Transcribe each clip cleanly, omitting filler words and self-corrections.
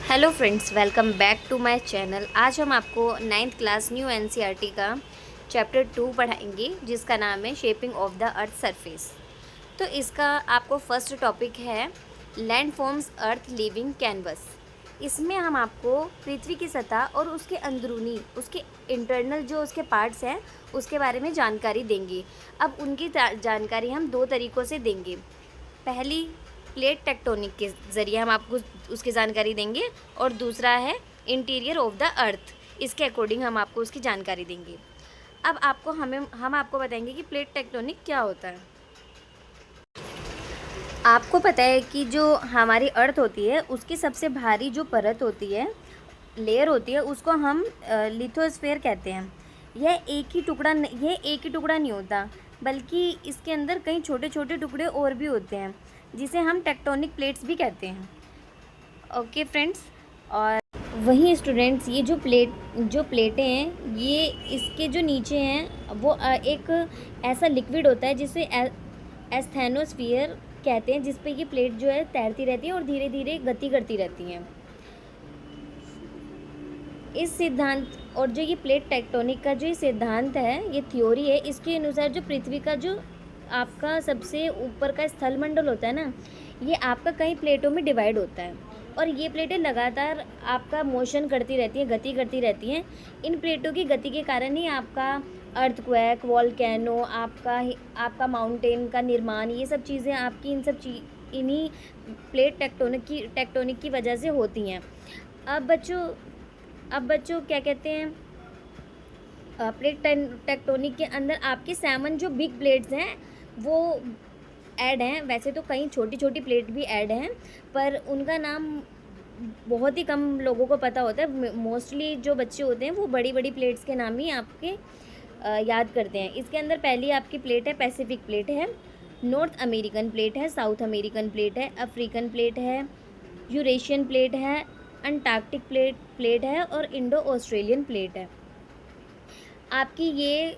Hello friends, welcome back to my channel. आज हम आपको 9th क्लास न्यू एनसीईआरटी का चैप्टर 2 पढ़ाएंगे, जिसका नाम है shaping of the earth surface. तो इसका आपको फर्स्ट टॉपिक है land forms earth living canvas. इसमें हम आपको पृथ्वी की सतह और उसके अंदरूनी, उसके इंटरनल जो उसके पार्ट्स हैं, उसके बारे में जानकारी देंगे। अब उनकी जानकारी हम दो तरीक़ों से देंगे। पहली, प्लेट टेक्टोनिक के ज़रिए हम आपको उसकी जानकारी देंगे, और दूसरा है इंटीरियर ऑफ द अर्थ, इसके अकॉर्डिंग हम आपको उसकी जानकारी देंगे। अब हम आपको बताएंगे कि प्लेट टेक्टोनिक क्या होता है। आपको पता है कि जो हमारी अर्थ होती है, उसकी सबसे भारी जो परत होती है, लेयर होती है, उसको हम लिथोस्फीयर कहते हैं। यह एक ही टुकड़ा नहीं होता, बल्कि इसके अंदर कई छोटे छोटे टुकड़े और भी होते हैं, जिसे हम टेक्टोनिक प्लेट्स भी कहते हैं। ओके फ्रेंड्स, और वहीं स्टूडेंट्स, ये जो प्लेटें हैं, ये इसके जो नीचे हैं, वो एक ऐसा लिक्विड होता है जिसे एस्थेनोस्फीयर कहते हैं, जिस पे ये प्लेट जो है तैरती रहती है और धीरे धीरे गति करती रहती हैं। इस सिद्धांत और जो ये प्लेट टेक्टोनिक का जो ये सिद्धांत है, ये थ्योरी है, इसके अनुसार जो पृथ्वी का जो आपका सबसे ऊपर का स्थलमंडल होता है ना, ये आपका कई प्लेटों में डिवाइड होता है, और ये प्लेटें लगातार आपका मोशन करती रहती हैं, गति करती रहती हैं। इन प्लेटों की गति के कारण ही आपका अर्थक्वेक, वॉल्केनो, आपका माउंटेन का निर्माण, ये सब चीज़ें आपकी इन्हीं प्लेट टेक्टोनिक की वजह से होती हैं। अब बच्चों क्या कहते हैं, प्लेट टेक्टोनिक के अंदर आपके 7 जो बिग प्लेट्स हैं वो ऐड हैं। वैसे तो कई छोटी छोटी प्लेट भी ऐड हैं, पर उनका नाम बहुत ही कम लोगों को पता होता है। मोस्टली जो बच्चे होते हैं वो बड़ी बड़ी प्लेट्स के नाम ही आपके याद करते हैं। इसके अंदर पहली आपकी प्लेट है, पैसिफिक प्लेट है, नॉर्थ अमेरिकन प्लेट है, साउथ अमेरिकन प्लेट है, अफ्रीकन प्लेट है, यूरेशियन प्लेट है, अंटार्कटिक प्लेट है, और इंडो ऑस्ट्रेलियन प्लेट है। आपकी ये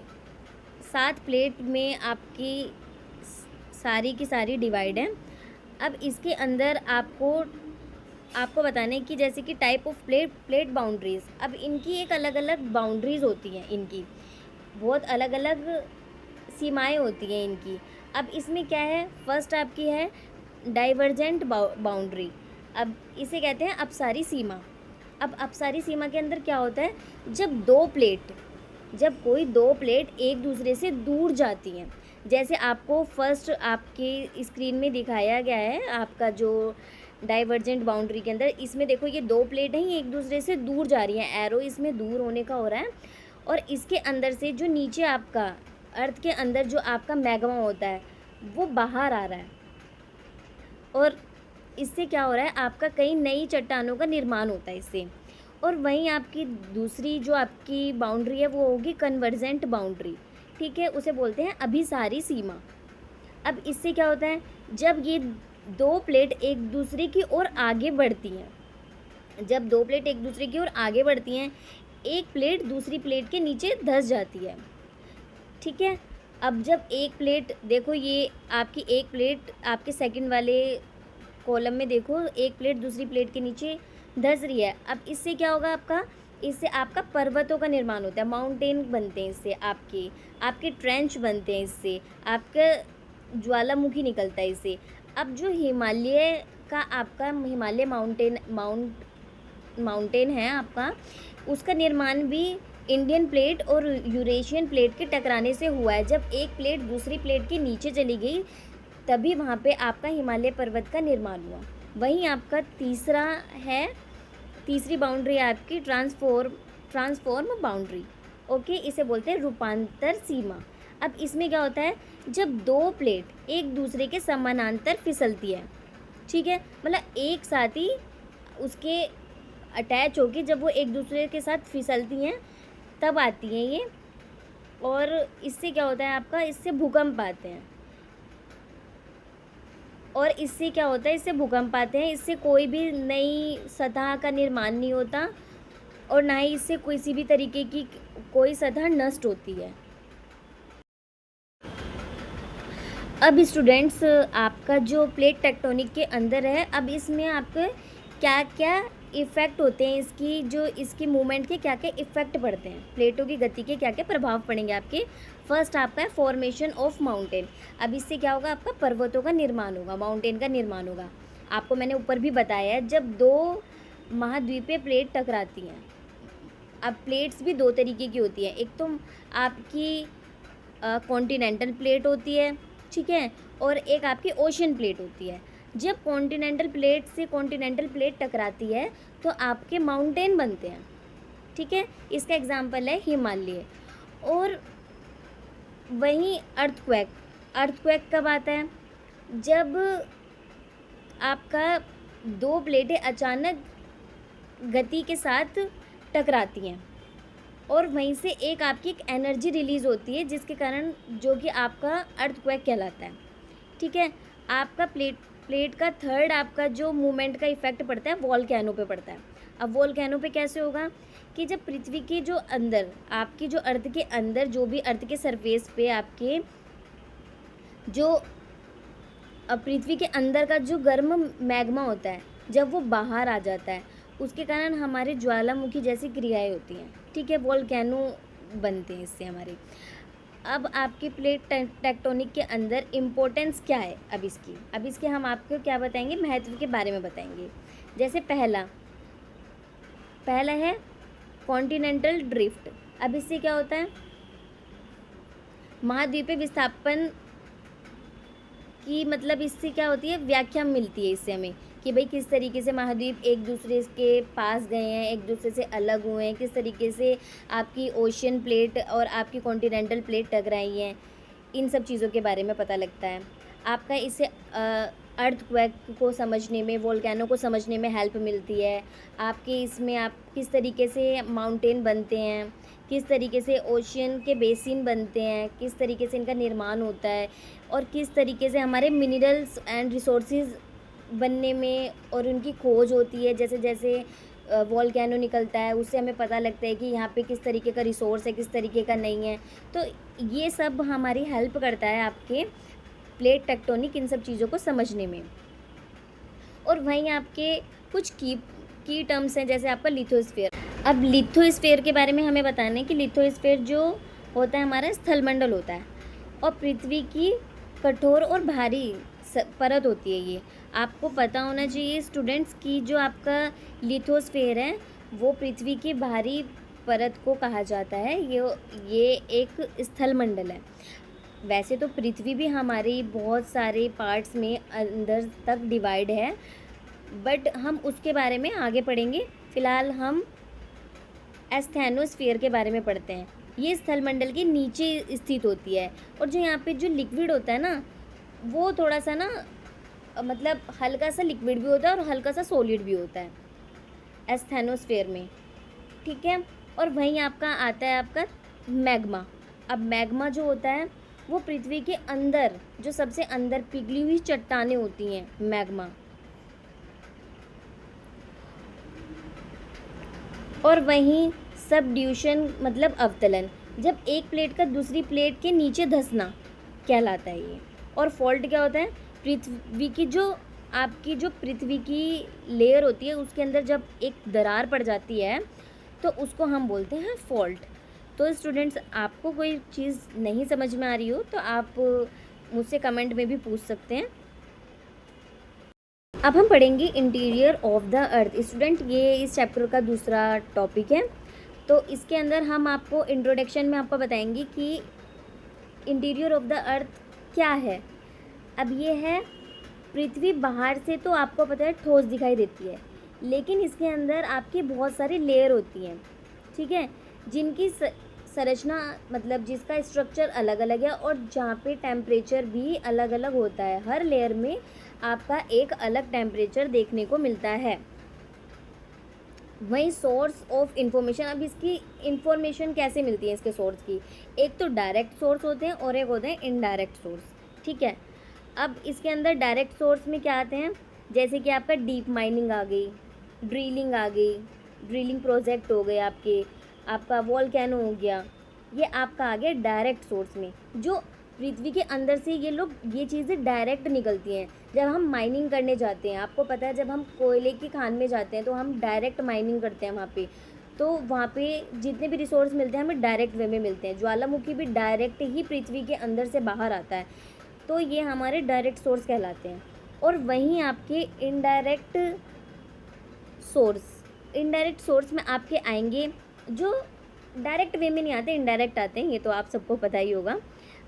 7 प्लेट में आपकी सारी की सारी डिवाइड है। अब इसके अंदर आपको बताने की, जैसे कि टाइप ऑफ प्लेट बाउंड्रीज़, अब इनकी एक अलग अलग बाउंड्रीज़ होती हैं, इनकी बहुत अलग अलग सीमाएं होती हैं इनकी। अब इसमें क्या है, फर्स्ट आपकी है डाइवर्जेंट बाउंड्री। अब इसे कहते हैं अपसारी सीमा। अब अपसारी सीमा के अंदर क्या होता है, जब कोई दो प्लेट एक दूसरे से दूर जाती हैं, जैसे आपको फर्स्ट आपके स्क्रीन में दिखाया गया है, आपका जो डाइवर्जेंट बाउंड्री के अंदर, इसमें देखो ये 2 प्लेट हैं, ये एक दूसरे से दूर जा रही हैं, एरो इसमें दूर होने का हो रहा है, और इसके अंदर से जो नीचे आपका अर्थ के अंदर जो आपका मैग्मा होता है वो बाहर आ रहा है, और इससे क्या हो रहा है, आपका कई नई चट्टानों का निर्माण होता है इससे। और वहीं आपकी दूसरी जो आपकी बाउंड्री है वो होगी कन्वर्जेंट बाउंड्री, ठीक है, उसे बोलते हैं अभिसारी सीमा। अब इससे क्या होता है, जब ये 2 प्लेट एक दूसरे की ओर आगे बढ़ती हैं, एक प्लेट दूसरी प्लेट के नीचे धंस जाती है, ठीक है। अब जब एक प्लेट, देखो ये आपकी एक प्लेट आपके सेकंड वाले कॉलम में देखो, एक प्लेट दूसरी प्लेट के नीचे धंस रही है। अब इससे क्या होगा, इससे आपका पर्वतों का निर्माण होता है, माउंटेन बनते हैं इससे, आपके ट्रेंच बनते हैं इससे, आपका ज्वालामुखी निकलता है इससे। अब जो हिमालय माउंटेन है आपका, उसका निर्माण भी इंडियन प्लेट और यूरेशियन प्लेट के टकराने से हुआ है। जब एक प्लेट दूसरी प्लेट के नीचे चली गई, तभी वहाँ पे आपका हिमालय पर्वत का निर्माण हुआ। वहीं आपका तीसरी बाउंड्री है आपकी ट्रांसफॉर्म बाउंड्री, ओके, इसे बोलते हैं रूपांतर सीमा। अब इसमें क्या होता है, जब 2 प्लेट एक दूसरे के समानांतर फिसलती है, ठीक है, मतलब एक साथ ही उसके अटैच होके जब वो एक दूसरे के साथ फिसलती हैं, तब आती हैं ये, और इससे क्या होता है आपका, इससे भूकंप आते हैं। इससे कोई भी नई सतह का निर्माण नहीं होता, और ना ही इससे किसी भी तरीके की कोई सतह नष्ट होती है। अब स्टूडेंट्स, आपका जो प्लेट टेक्टोनिक के अंदर है, अब इसमें आपके क्या क्या इफ़ेक्ट होते हैं इसकी, जो इसकी मूवमेंट के क्या क्या इफ़ेक्ट पड़ते हैं, प्लेटों की गति के क्या क्या प्रभाव पड़ेंगे आपके। फर्स्ट आपका है फॉर्मेशन ऑफ माउंटेन। अब इससे क्या होगा, आपका पर्वतों का निर्माण होगा, माउंटेन का निर्माण होगा। आपको मैंने ऊपर भी बताया है, जब दो महाद्वीपीय प्लेट टकराती हैं। अब प्लेट्स भी दो तरीके की होती है, एक तो आपकी कॉन्टिनेंटल प्लेट होती है, ठीक है, और एक आपकी ओशन प्लेट होती है। जब कॉन्टिनेंटल प्लेट से कॉन्टिनेंटल प्लेट टकराती है तो आपके माउंटेन बनते हैं, ठीक है। इसका एग्जांपल है हिमालय। और वहीं अर्थक्वेक, अर्थक्वेक कब आता है, जब आपका दो प्लेटें अचानक गति के साथ टकराती हैं और वहीं से एक आपकी एक एनर्जी रिलीज़ होती है, जिसके कारण जो कि आपका अर्थक्वेक कहलाता है, ठीक है। आपका प्लेट का थर्ड आपका जो मूवमेंट का इफेक्ट पड़ता है वोल्केनो पे पड़ता है। अब वोल्केनो पे कैसे होगा कि जब पृथ्वी के जो अंदर, आपकी जो अर्थ के अंदर, जो भी अर्थ के सरफेस पे आपके जो पृथ्वी के अंदर का जो गर्म मैग्मा होता है, जब वो बाहर आ जाता है, उसके कारण हमारे ज्वालामुखी जैसी क्रियाएं होती हैं, ठीक है, वोल्केनो बनते हैं इससे हमारे। अब आपकी प्लेट टेक्टोनिक के अंदर इम्पोर्टेंस क्या है, अब इसके हम आपको क्या बताएंगे, महत्व के बारे में बताएंगे। जैसे पहला है कॉन्टिनेंटल ड्रिफ्ट। अब इससे क्या होता है, महाद्वीपीय विस्थापन की, मतलब इससे क्या होती है, व्याख्या मिलती है इससे हमें कि भाई किस तरीके से महाद्वीप एक दूसरे के पास गए हैं, एक दूसरे से अलग हुए हैं, किस तरीके से आपकी ओशियन प्लेट और आपकी कॉन्टिनेंटल प्लेट टकराई हैं, इन सब चीज़ों के बारे में पता लगता है। आपका इससे अर्थक्वेक को समझने में, वोल्केनो को समझने में हेल्प मिलती है। आपके इसमें आप किस तरीके से माउंटेन बनते हैं, किस तरीके से ओशियन के बेसिन बनते हैं, किस तरीके से इनका निर्माण होता है, और किस तरीके से हमारे मिनरल्स एंड रिसोर्सेज बनने में और उनकी खोज होती है। जैसे जैसे वोल्केनो निकलता है उससे हमें पता लगता है कि यहाँ पे किस तरीके का रिसोर्स है, किस तरीके का नहीं है। तो ये सब हमारी हेल्प करता है आपके प्लेट टेक्टोनिक, इन सब चीज़ों को समझने में। और वहीं आपके कुछ की टर्म्स हैं, जैसे आपका लिथोस्फीयर। अब लिथोस्फीयर के बारे में हमें बताना है कि लिथोस्फीयर जो होता है हमारा स्थलमंडल होता है और पृथ्वी की कठोर और भारी परत होती है। ये आपको पता होना चाहिए स्टूडेंट्स की जो आपका लिथोस्फीयर है वो पृथ्वी की भारी परत को कहा जाता है। ये एक स्थलमंडल है। वैसे तो पृथ्वी भी हमारी बहुत सारे पार्ट्स में अंदर तक डिवाइड है, बट हम उसके बारे में आगे पढ़ेंगे। फ़िलहाल हम एस्थेनोस्फीयर के बारे में पढ़ते हैं। ये स्थलमंडल के नीचे स्थित होती है और जो यहाँ पे जो लिक्विड होता है ना, वो थोड़ा सा ना, मतलब हल्का सा लिक्विड भी होता है और हल्का सा सॉलिड भी होता है एस्थेनोस्फीयर में, ठीक है। और वहीं आपका आता है आपका मैग्मा। अब मैग्मा जो होता है वो पृथ्वी के अंदर, जो सबसे अंदर पिघली हुई चट्टानें होती हैं, मैग्मा। और वहीं सबड्यूशन मतलब अवतलन, जब एक प्लेट का दूसरी प्लेट के नीचे धंसना कहलाता है ये। और फॉल्ट क्या होता है, पृथ्वी की जो आपकी जो पृथ्वी की लेयर होती है उसके अंदर जब एक दरार पड़ जाती है तो उसको हम बोलते हैं फॉल्ट। तो स्टूडेंट्स, आपको कोई चीज़ नहीं समझ में आ रही हो तो आप मुझसे कमेंट में भी पूछ सकते हैं। अब हम पढ़ेंगे interior of the earth. Student, ये इस चैप्टर का दूसरा टॉपिक है। तो इसके अंदर हम आपको इंट्रोडक्शन में आपको बताएंगे कि इंटीरियर ऑफ द अर्थ क्या है। अब ये है, पृथ्वी बाहर से तो आपको पता है ठोस दिखाई देती है, लेकिन इसके अंदर आपकी बहुत सारी लेयर होती हैं, ठीक है, जिनकी संरचना मतलब जिसका स्ट्रक्चर अलग अलग है और जहाँ पे टेम्परेचर भी अलग अलग होता है। हर लेयर में आपका एक अलग टेम्परेचर देखने को मिलता है। वही सोर्स ऑफ इंफॉर्मेशन। अब इसकी इंफॉर्मेशन कैसे मिलती है इसके सोर्स की, एक तो डायरेक्ट सोर्स होते हैं और एक होते हैं इनडायरेक्ट सोर्स, ठीक है। अब इसके अंदर डायरेक्ट सोर्स में क्या आते हैं, जैसे कि आपका डीप माइनिंग आ गई, ड्रिलिंग आ गई, ड्रिलिंग प्रोजेक्ट हो गए आपका वोल्केनो हो गया, ये आपका आ गया डायरेक्ट सोर्स में। जो पृथ्वी के अंदर से ये चीज़ें डायरेक्ट निकलती हैं। जब हम माइनिंग करने जाते हैं, आपको पता है जब हम कोयले की खान में जाते हैं तो हम डायरेक्ट माइनिंग करते हैं वहाँ पे, तो वहाँ पे जितने भी रिसोर्स मिलते हैं हमें डायरेक्ट वे में मिलते हैं। ज्वालामुखी भी डायरेक्ट ही पृथ्वी के अंदर से बाहर आता है, तो ये हमारे डायरेक्ट सोर्स कहलाते हैं। और वहीं आपके इनडायरेक्ट सोर्स में आपके आएंगे जो डायरेक्ट वे में नहीं आते, इनडायरेक्ट आते हैं, ये तो आप सबको पता ही होगा।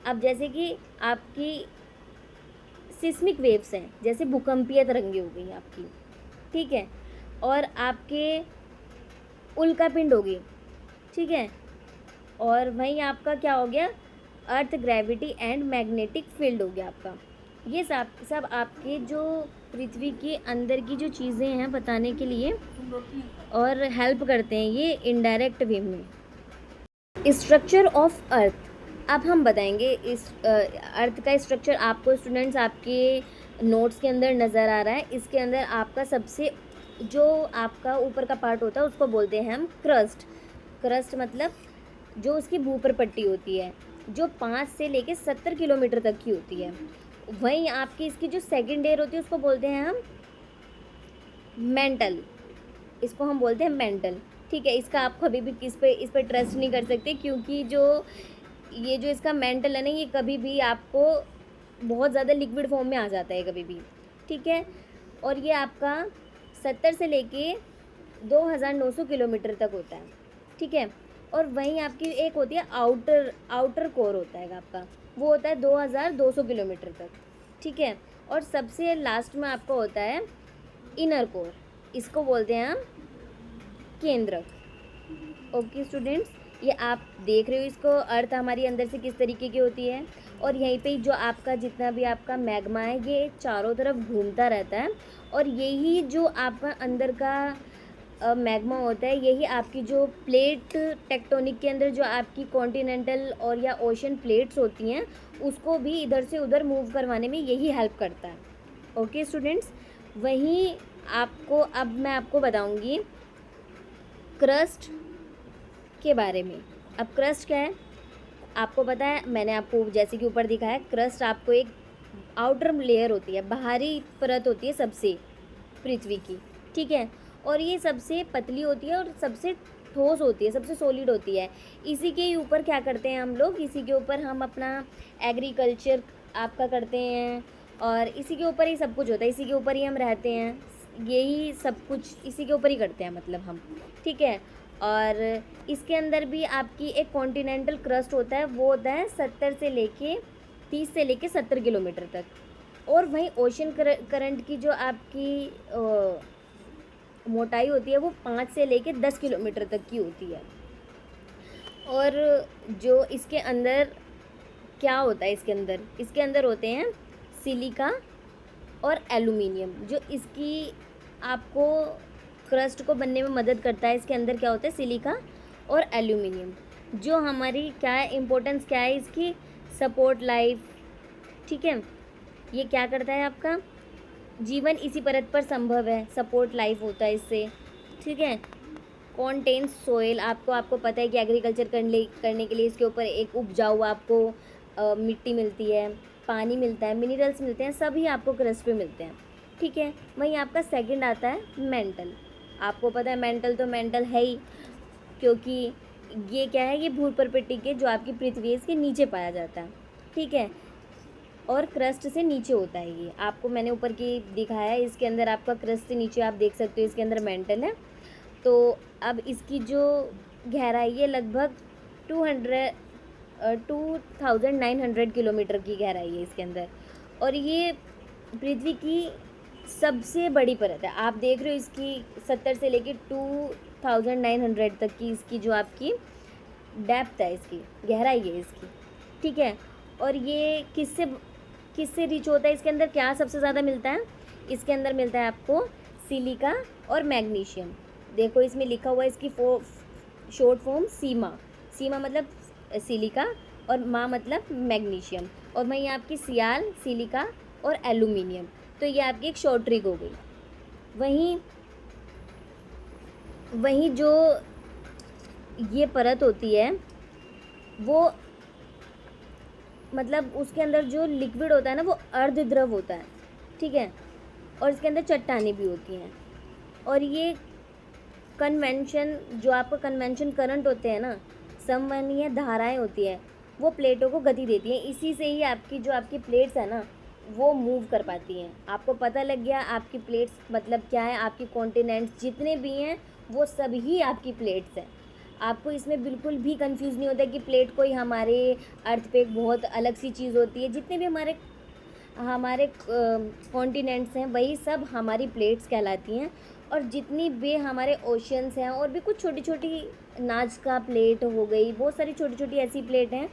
अब जैसे कि आपकी सिस्मिक वेव्स हैं, जैसे भूकंपीय तरंगे हो गई आपकी, ठीक है, और आपके उल्कापिंड हो गई, ठीक है, और वहीं आपका क्या हो गया, earth gravity and magnetic field हो गया आपका। ये सब आपके जो पृथ्वी के अंदर की जो चीज़ें हैं बताने के लिए और हेल्प करते हैं ये इनडायरेक्ट वे में। स्ट्रक्चर ऑफ अर्थ, अब हम बताएंगे इस अर्थ का स्ट्रक्चर। आपको स्टूडेंट्स आपके नोट्स के अंदर नज़र आ रहा है। इसके अंदर आपका सबसे जो आपका ऊपर का पार्ट होता है उसको बोलते हैं हम क्रस्ट। क्रस्ट मतलब जो उसकी भूपर पट्टी होती है, जो 5 से लेके 70 किलोमीटर तक की होती है। वहीं आपकी इसकी जो सेकेंड लेयर होती है उसको बोलते हैं हम मेंटल, इसको हम बोलते हैं मेंटल, ठीक है। इसका आप कभी भी इस पर ट्रस्ट नहीं कर सकते, क्योंकि जो इसका मेंटल है ना, ये कभी भी आपको बहुत ज़्यादा लिक्विड फॉर्म में आ जाता है कभी भी, ठीक है। और ये आपका 70 से लेके 2900 किलोमीटर तक होता है, ठीक है। और वहीं आपकी एक होती है आउटर कोर होता है आपका, वो होता है 2200 किलोमीटर तक, ठीक है। और सबसे लास्ट में आपका होता है इनर कोर, इसको बोलते हैं हम केंद्रक। ओके स्टूडेंट्स, ये आप देख रहे हो इसको, अर्थ हमारी अंदर से किस तरीके की होती है। और यहीं पे जो आपका जितना भी आपका मैग्मा है ये चारों तरफ घूमता रहता है, और यही जो आपका अंदर का मैग्मा होता है, यही आपकी जो प्लेट टेक्टोनिक के अंदर जो आपकी कॉन्टिनेंटल और या ओशन प्लेट्स होती हैं उसको भी इधर से उधर मूव करवाने में यही हेल्प करता है। ओके स्टूडेंट्स, वहीं आपको अब मैं आपको बताऊंगी क्रस्ट के बारे में। अब क्रस्ट क्या है आपको पता है, मैंने आपको जैसे कि ऊपर दिखाया, क्रस्ट आपको एक आउटर लेयर होती है, बाहरी परत होती है सबसे पृथ्वी की, ठीक है। और ये सबसे पतली होती है और सबसे ठोस होती है, सबसे सॉलिड होती है। इसी के ऊपर क्या करते हैं हम लोग, इसी के ऊपर हम अपना एग्रीकल्चर आपका करते हैं, और इसी के ऊपर ही सब कुछ होता है, इसी के ऊपर ही हम रहते हैं, यही सब कुछ इसी के ऊपर ही करते हैं मतलब हम, ठीक है। और इसके अंदर भी आपकी एक कॉन्टिनेंटल क्रस्ट होता है, वो होता है 30 से लेके 70 किलोमीटर तक। और वहीं ओशन करंट की जो आपकी मोटाई होती है वो 5 से लेके 10 किलोमीटर तक की होती है। और जो इसके अंदर क्या होता है, इसके अंदर होते हैं सिलिका और एल्युमिनियम, जो इसकी आपको क्रस्ट को बनने में मदद करता है। इसके अंदर क्या होता है, सिलिका और एल्युमिनियम, जो हमारी क्या है इम्पोर्टेंस क्या है इसकी, सपोर्ट लाइफ, ठीक है। ये क्या करता है, आपका जीवन इसी परत पर संभव है, सपोर्ट लाइफ होता है इससे, ठीक है। कॉन्टेन्स सोइल, आपको पता है कि एग्रीकल्चर करने के लिए इसके ऊपर एक उपजाऊ आपको मिट्टी मिलती है, पानी मिलता है, मिनरल्स मिलते हैं, सभी आपको क्रस्ट पे मिलते हैं, ठीक है। वहीं आपका सेकंड आता है मेंटल। आपको पता है मेंटल तो मेंटल है ही, क्योंकि ये क्या है, ये भूपर्पट्टी के जो आपकी पृथ्वी है इसके नीचे पाया जाता है, ठीक है। और क्रस्ट से नीचे होता है ये, आपको मैंने ऊपर की दिखाया है, इसके अंदर आपका क्रस्ट से नीचे आप देख सकते हो, इसके अंदर मेंटल है। तो अब इसकी जो गहराई है लगभग 2900 किलोमीटर की गहराई है इसके अंदर, और ये पृथ्वी की सबसे बड़ी परत है। आप देख रहे हो इसकी 70 से लेके 2900 तक की इसकी जो आपकी डेप्थ है, इसकी गहराई है इसकी, ठीक है। और ये किससे रिच होता है, इसके अंदर क्या सबसे ज़्यादा मिलता है, इसके अंदर मिलता है आपको सिलिका और मैग्नीशियम। देखो इसमें लिखा हुआ है इसकी शॉर्ट फॉर्म सीमा मतलब सिलिका और मा मतलब मैग्नीशियम, और वहीं आपकी सियाल, सिलिका और एल्युमिनियम, तो ये आपकी एक शॉर्ट ट्रिक हो गई। वहीं जो ये परत होती है वो मतलब उसके अंदर जो लिक्विड होता है ना वो अर्धद्रव होता है, ठीक है, और इसके अंदर चट्टानें भी होती हैं। और ये कन्वेंशन, जो आपका कन्वेंशन करंट होते हैं ना, समवहनीय धाराएं होती है, वो प्लेटों को गति देती हैं। इसी से ही आपकी जो आपकी प्लेट्स है ना वो मूव कर पाती हैं। आपको पता लग गया आपकी प्लेट्स मतलब क्या है, आपकी कॉन्टिनेंट्स जितने भी हैं वो सभी आपकी प्लेट्स हैं। आपको इसमें बिल्कुल भी कंफ्यूज नहीं होता कि प्लेट कोई हमारे अर्थ पे एक बहुत अलग सी चीज़ होती है। जितने भी हमारे हमारे कॉन्टिनेंट्स हैं वही सब हमारी प्लेट्स कहलाती हैं। और जितनी भी हमारे ओशियंस हैं और भी कुछ छोटी छोटी नाज़का प्लेट हो गई, बहुत सारी छोटी छोटी ऐसी प्लेट हैं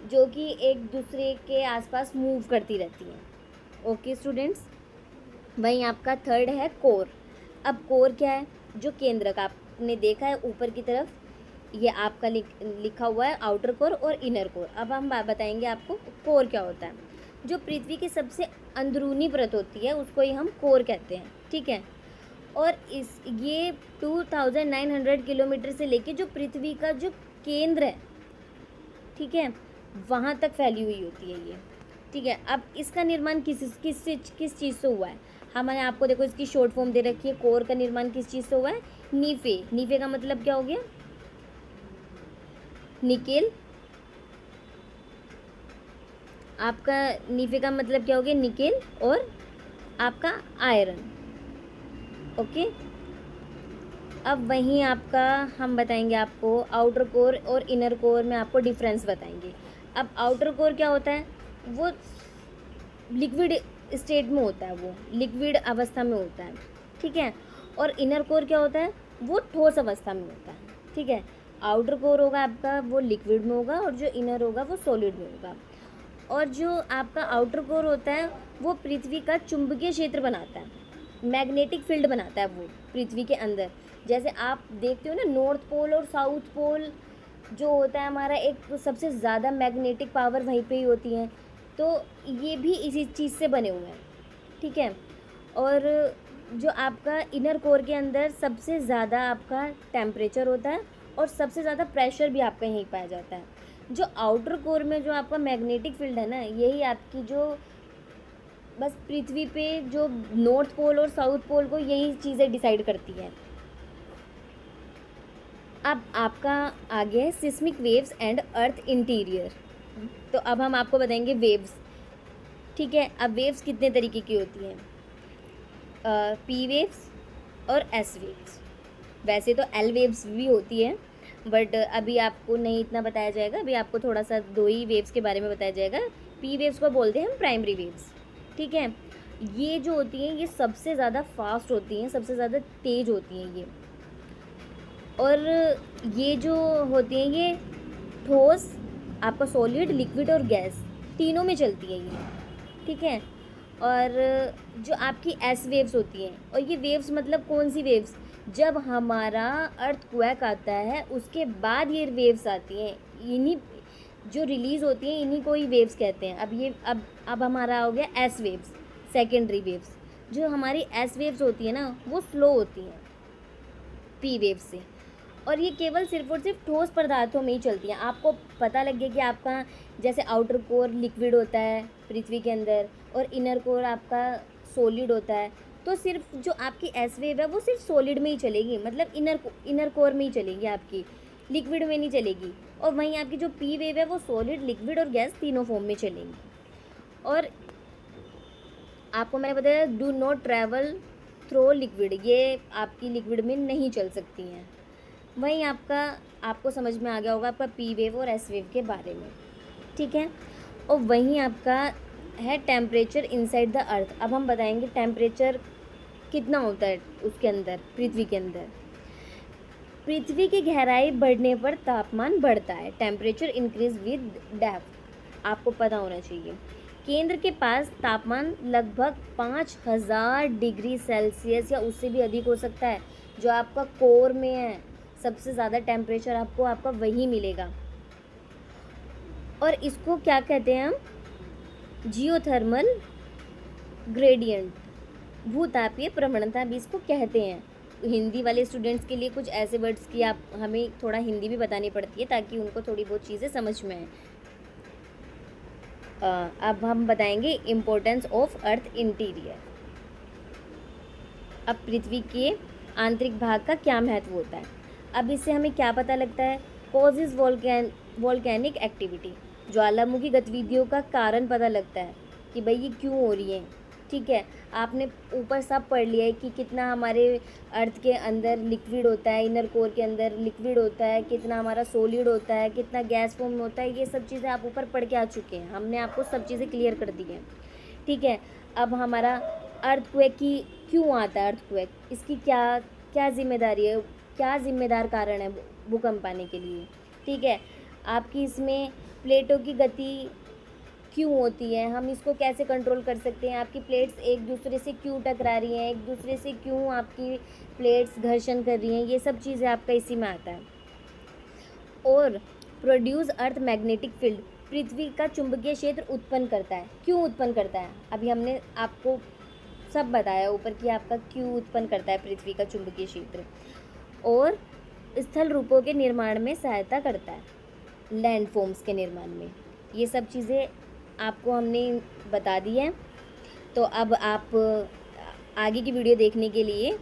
जो कि एक दूसरे के आसपास मूव करती रहती हैं। ओके स्टूडेंट्स, वहीं आपका थर्ड है कोर। अब कोर क्या है? जो केंद्रक आपने देखा है ऊपर की तरफ, ये आपका लिखा हुआ है आउटर कोर और इनर कोर। अब हम बताएंगे आपको कोर क्या होता है। जो पृथ्वी की सबसे अंदरूनी परत होती है उसको ही हम कोर कहते हैं, ठीक है। और ये 2900 किलोमीटर से लेके जो पृथ्वी का जो केंद्र है, ठीक है, वहाँ तक फैली हुई होती है ये, ठीक है। अब इसका निर्माण किस चीज़ से हुआ है? हमारे आपको देखो इसकी शॉर्ट फॉर्म दे रखी है। कोर का निर्माण किस चीज़ से हुआ है? नीफे। नीफे का मतलब क्या हो गया? निकेल। आपका नीफे का मतलब क्या हो गया? निकेल और आपका आयरन। ओके, अब वहीं आपका हम बताएंगे आपको आउटर कोर और इनर कोर में आपको डिफरेंस बताएंगे। अब आउटर कोर क्या होता है? वो लिक्विड स्टेट में होता है, वो लिक्विड अवस्था में होता है, ठीक है। और इनर कोर क्या होता है? वो ठोस अवस्था में होता है, ठीक है। आउटर कोर होगा आपका वो लिक्विड में होगा और जो इनर होगा वो सॉलिड में होगा। और जो आपका आउटर कोर होता है वो पृथ्वी का चुंबकीय क्षेत्र बनाता है, मैग्नेटिक फील्ड बनाता है वो पृथ्वी के अंदर। जैसे आप देखते हो ना नॉर्थ पोल और साउथ पोल जो होता है हमारा, एक सबसे ज़्यादा मैग्नेटिक पावर वहीं पे ही होती है। तो ये भी इसी चीज़ से बने हुए हैं, ठीक है। और जो आपका इनर कोर के अंदर सबसे ज़्यादा आपका टेम्परेचर होता है और सबसे ज़्यादा प्रेशर भी आपका यहीं पाया जाता है। जो आउटर कोर में जो आपका मैग्नेटिक फील्ड है ना, यही आपकी जो बस पृथ्वी पे जो नॉर्थ पोल और साउथ पोल को यही चीज़ें डिसाइड करती है। अब आपका आगे है seismic waves and earth interior. तो अब हम आपको बताएंगे वेव्स, ठीक है। अब वेव्स कितने तरीके की होती हैं? पी वेव्स और एस वेव्स। वैसे तो एल वेव्स भी होती है बट अभी आपको नहीं इतना बताया जाएगा। अभी आपको थोड़ा सा दो ही वेव्स के बारे में बताया जाएगा। पी वेव्स को बोलते हैं हम प्राइमरी वेव्स, ठीक है। ये जो होती हैं ये सबसे ज़्यादा फास्ट होती हैं, सबसे ज़्यादा तेज़ होती हैं ये। और ये जो होती हैं ये ठोस, आपका सॉलिड, लिक्विड और गैस तीनों में चलती है ये, ठीक है। और जो आपकी एस वेव्स होती हैं, और ये वेव्स मतलब कौन सी वेव्स? जब हमारा अर्थक्वेक आता है उसके बाद ये वेव्स आती हैं, इन्हीं जो रिलीज़ होती हैं इन्हीं को ही वेव्स कहते हैं। अब हमारा हो गया एस वेव्स, सेकेंडरी वेव्स। जो हमारी एस वेव्स होती है ना वो स्लो होती हैं पी वेव्स से, और ये केवल सिर्फ और सिर्फ ठोस पदार्थों में ही चलती हैं। आपको पता लग गया कि आपका जैसे आउटर कोर लिक्विड होता है पृथ्वी के अंदर और इनर कोर आपका सॉलिड होता है, तो सिर्फ जो आपकी एस वेव है वो सिर्फ सॉलिड में ही चलेगी, मतलब इनर कोर में ही चलेगी, आपकी लिक्विड में नहीं चलेगी। और वहीं आपकी जो पी वेव है वो सॉलिड, लिक्विड और गैस तीनों फॉर्म में चलेंगी। और आपको मैंने बताया do not travel through liquid, ये आपकी लिक्विड में नहीं चल सकती हैं। वहीं आपको समझ में आ गया होगा आपका पी वेव और एस वेव के बारे में, ठीक है। और वहीं आपका है टेम्परेचर इनसाइड द अर्थ। अब हम बताएंगे टेम्परेचर कितना होता है उसके अंदर, पृथ्वी के अंदर। पृथ्वी की गहराई बढ़ने पर तापमान बढ़ता है, टेम्परेचर इंक्रीज विद डेप्थ, आपको पता होना चाहिए। केंद्र के पास तापमान लगभग 5000 डिग्री सेल्सियस या उससे भी अधिक हो सकता है। जो आपका कोर में है सबसे ज़्यादा टेम्परेचर आपका वही मिलेगा। और इसको क्या कहते हैं हम? जियोथर्मल ग्रेडियंट, भूतापीय प्रवणता भी इसको कहते हैं। हिंदी वाले स्टूडेंट्स के लिए कुछ ऐसे वर्ड्स की आप हमें थोड़ा हिंदी भी बतानी पड़ती है ताकि उनको थोड़ी बहुत चीज़ें समझ में आए। अब हम बताएंगे इम्पोर्टेंस ऑफ अर्थ इंटीरियर। अब पृथ्वी के आंतरिक भाग का क्या महत्व होता है। अब इससे हमें क्या पता लगता है, कॉजेज वॉल्केनिक एक्टिविटी, ज्वालामुखी गतिविधियों का कारण पता लगता है कि भाई ये क्यों हो रही है। ठीक है, आपने ऊपर सब पढ़ लिया है कि कितना हमारे अर्थ के अंदर लिक्विड होता है, इनर कोर के अंदर लिक्विड होता है, कितना हमारा सॉलिड होता है, कितना गैस फॉर्म होता है, ये सब चीज़ें आप ऊपर पढ़ के आ चुके हैं, हमने आपको सब चीज़ें क्लियर कर दी हैं। ठीक है, अब हमारा अर्थक्वेक की क्यों आता है, अर्थक्वेक इसकी क्या क्या जिम्मेदारी है, क्या जिम्मेदार कारण है भूकंप आने के लिए। ठीक है, आपकी इसमें प्लेटों की गति क्यों होती है, हम इसको कैसे कंट्रोल कर सकते हैं, आपकी प्लेट्स एक दूसरे से क्यों टकरा रही हैं, एक दूसरे से क्यों आपकी प्लेट्स घर्षण कर रही हैं, ये सब चीज़ें आपका इसी में आता है। और प्रोड्यूस अर्थ मैग्नेटिक फील्ड, पृथ्वी का चुंबकीय क्षेत्र उत्पन्न करता है, क्यों उत्पन्न करता है, अभी हमने आपको सब बताया ऊपर कि आपका क्यों उत्पन्न करता है पृथ्वी का चुंबकीय क्षेत्र। और स्थल रूपों के निर्माण में सहायता करता है, लैंड फॉर्म्स के निर्माण में, ये सब चीज़ें आपको हमने बता दी है। तो अब आप आगे की वीडियो देखने के लिए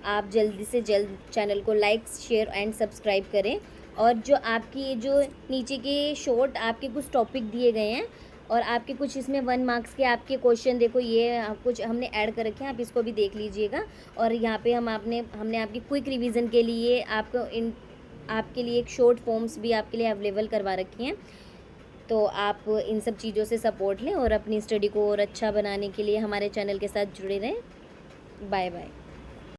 आप जल्दी से जल्द चैनल को लाइक शेयर एंड सब्सक्राइब करें। और जो आपकी जो नीचे के शॉर्ट आपके कुछ टॉपिक दिए गए हैं और आपके कुछ इसमें 1 मार्क्स के आपके क्वेश्चन, देखो ये कुछ हमने ऐड कर रखे हैं, आप इसको भी देख लीजिएगा। और यहाँ पे हमने आपकी क्विक रिवीजन के लिए आपके लिए एक शॉर्ट फॉर्म्स भी आपके लिए अवेलेबल करवा रखी हैं। तो आप इन सब चीज़ों से सपोर्ट लें और अपनी स्टडी को और अच्छा बनाने के लिए हमारे चैनल के साथ जुड़े रहें। Bye bye.